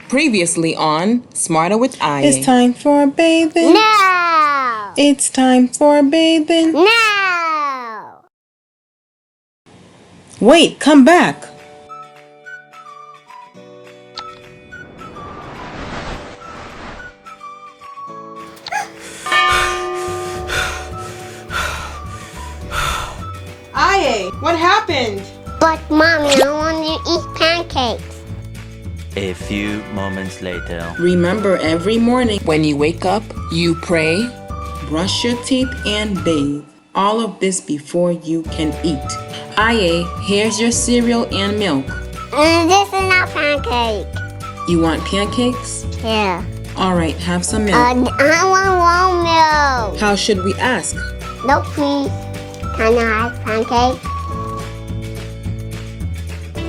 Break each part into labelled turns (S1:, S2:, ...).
S1: Previously on Smarter with Aya.
S2: It's time for bathing.
S3: No!
S2: It's time for bathing.
S3: No!
S2: Wait, come back. Aya, what happened?
S3: But Mommy, I want to eat pancakes.
S4: A few moments later.
S2: Remember, every morning,
S1: When you wake up, you pray.
S2: brush your teeth and bathe. All of this before you can eat. Aya, here's your cereal and milk.
S3: This is not pancake.
S2: You want pancakes?
S3: Yeah.
S2: All right, have some milk.
S3: I want warm milk.
S2: How should we ask?
S3: No, please. Can I have pancake?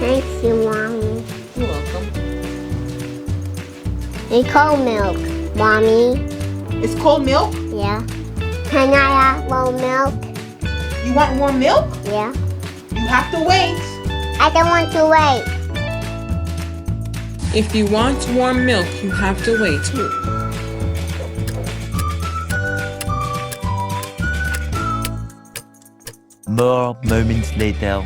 S3: Thank you, Mommy.
S2: You're welcome.
S3: It's cold milk, Mommy.
S2: It's cold milk?
S3: Yeah. Can I have warm milk?
S2: You want warm milk?
S3: Yeah.
S2: You have to wait.
S3: I don't want to wait.
S2: If you want warm milk, you have to wait.
S4: More moments later.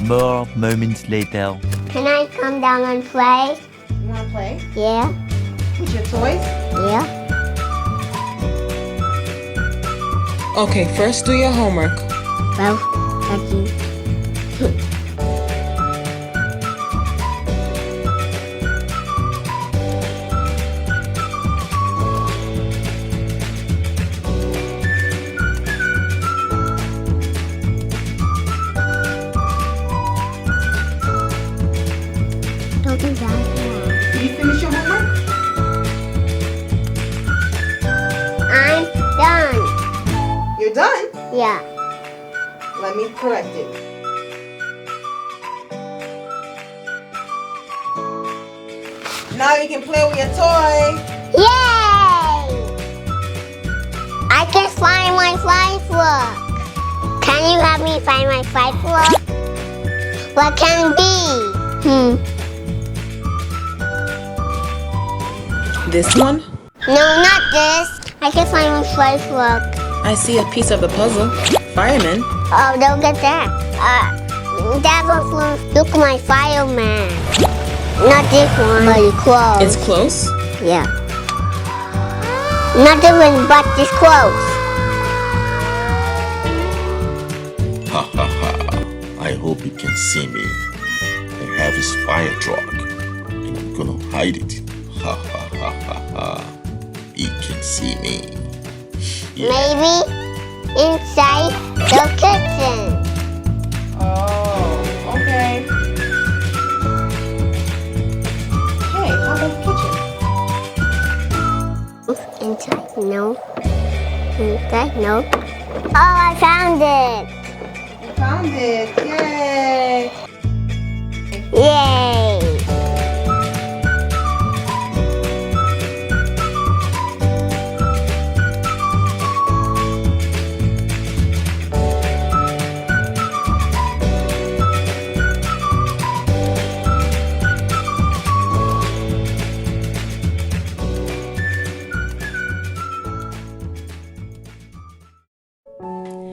S4: More moments later.
S3: Can I come down and play?
S2: You want to play?
S3: Yeah.
S2: With your toys?
S3: Yeah.
S2: Okay, first do your homework.
S3: Well, thank you. Don't do that.
S2: Did you finish your homework?
S3: I'm done.
S2: You're done?
S3: Yeah.
S2: Let me correct it. Now you can play with your toy.
S3: Yay! I can find my flight book. Can you help me find my flight book? What can it be?
S2: This one?
S3: No, not this. I can find my flight book.
S2: I see a piece of the puzzle. Fireman.
S3: Oh, don't get that. That was look my fireman. Not this one, but it's close.
S2: It's close.
S3: Yeah. Not different, but it's close.
S5: Ha ha ha. I hope he can see me. I have his fire truck and I'm gonna hide it. Ha ha ha ha ha. He can see me. Yeah.
S3: Maybe inside the kitchen.
S2: Oh, okay. Hey, how about the kitchen?
S3: Inside, no. Inside, no. Oh, I found it.
S2: You found it. Yay.
S3: Yay.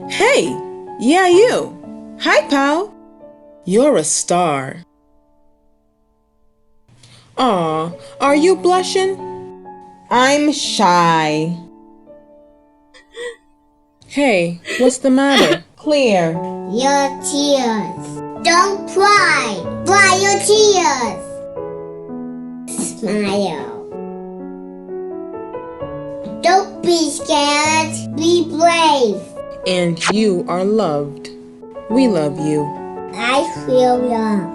S2: Hey, yeah, you. Hi, pal. You're a star. Aw, are you blushing? I'm shy. Hey, what's the matter? Clear.
S3: Your tears. Don't cry. Dry your tears. Smile. Don't be scared. Be brave.
S2: And you are loved. We love you.
S3: I feel love.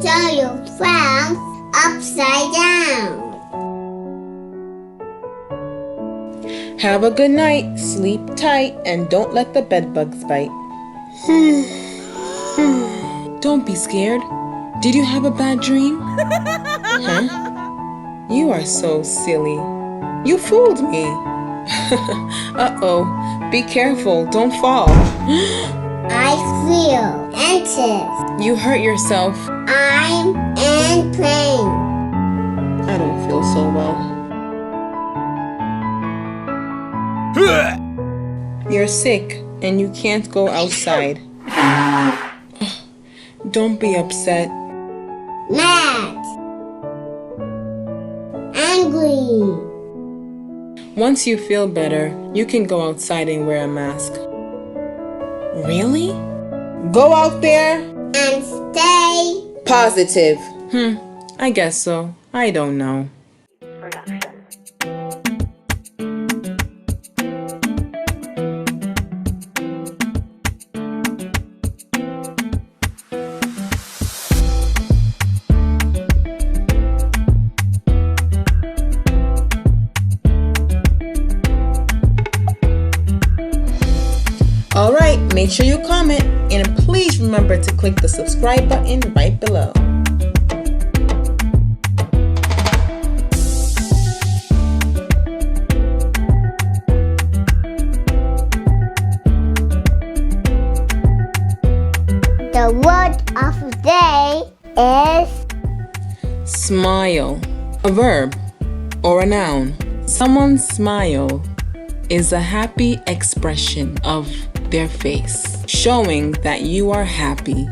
S3: Turn your frown upside down.
S2: Have a good night, sleep tight, and don't let the bedbugs bite. Don't be scared. Did you have a bad dream? Huh? You are so silly. You fooled me. Uh-oh. Be careful. Don't fall.
S3: I feel anxious.
S2: You hurt yourself.
S3: I'm in pain.
S2: I don't feel so well. You're sick and you can't go outside. Don't be upset.
S3: Mad. Angry.
S2: Once you feel better, you can go outside and wear a mask. Really? Go out there?
S3: And stay.
S2: Positive. I guess so. I don't know. Alright, make sure you comment and please remember to click the subscribe button right below.
S3: The word of the day is
S2: Smile. A verb or a noun. Someone's smile is a happy expression of their face, showing that you are happy.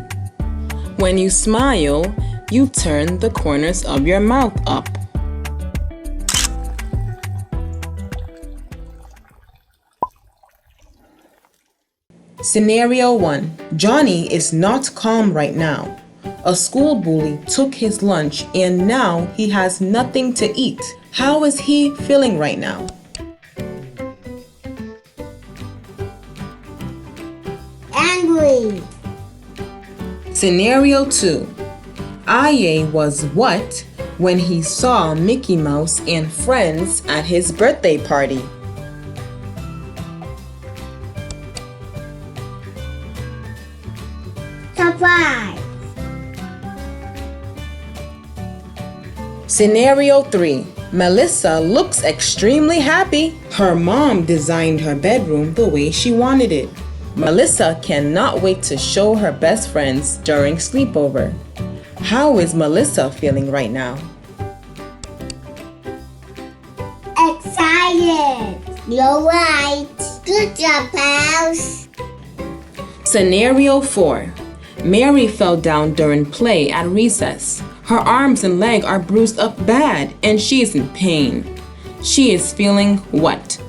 S2: When you smile, you turn the corners of your mouth up. Scenario 1. Johnny is not calm right now. A school bully took his lunch and now he has nothing to eat. How is he feeling right now?
S3: angry.
S2: Scenario 2. Aye was what when he saw Mickey Mouse and friends at his birthday party?
S3: Surprise.
S2: Scenario 3. Melissa looks extremely happy. Her mom designed her bedroom the way she wanted it. Melissa cannot wait to show her best friends during sleepover. How is Melissa feeling right now?
S3: Excited. You're right. Good job, pals.
S2: Scenario 4. Mary fell down during play at recess. Her arms and leg are bruised up bad and she is in pain. She is feeling what?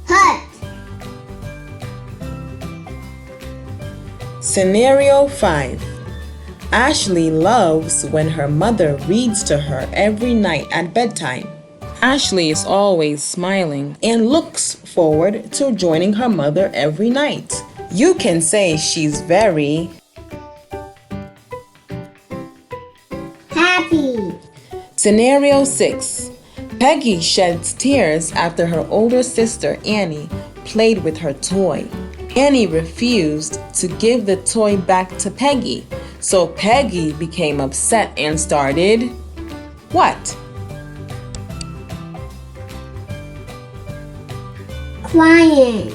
S3: Hurt.
S2: Scenario 5. Ashley loves when her mother reads to her every night at bedtime. Ashley is always smiling and looks forward to joining her mother every night. You can say she's very
S3: Happy.
S2: Scenario 6. Peggy sheds tears after her older sister Annie played with her toy. Annie refused to give the toy back to Peggy, so Peggy became upset and started what?
S3: Crying.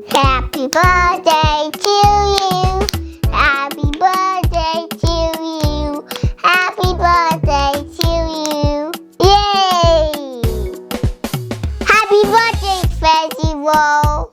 S3: Happy birthday to you. Happy birthday to you. Happy birthday to you. Yay! Happy birthday, Festival.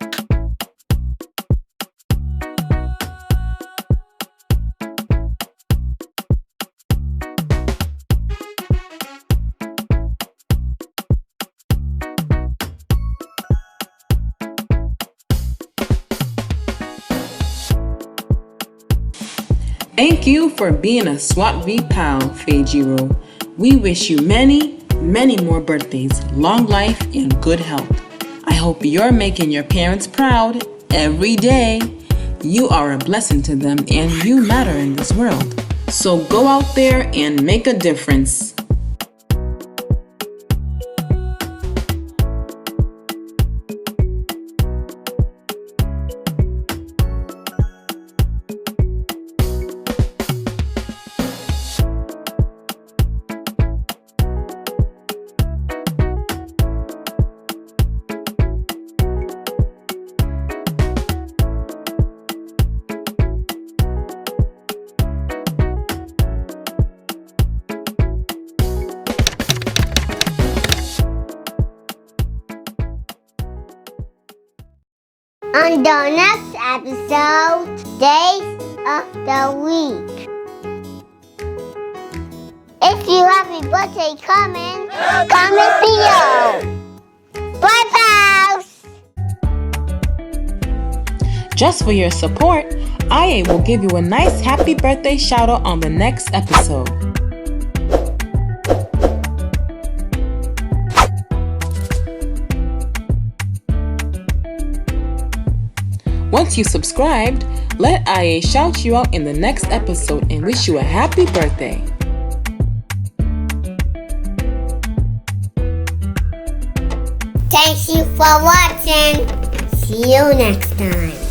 S2: Thank you for being a SWATv pal, Feijiro. We wish you many, many more birthdays, long life, and good health. I hope you're making your parents proud every day. You are a blessing to them and you matter in this world. So go out there and make a difference.
S3: On the next episode, Days of the Week. If you have a birthday coming, comment below. Bye, pals!
S2: Just for your support, IA will give you a nice happy birthday shout out on the next episode. Once you subscribed, let IA shout you out in the next episode and wish you a happy birthday.
S3: Thank you for watching. See you next time.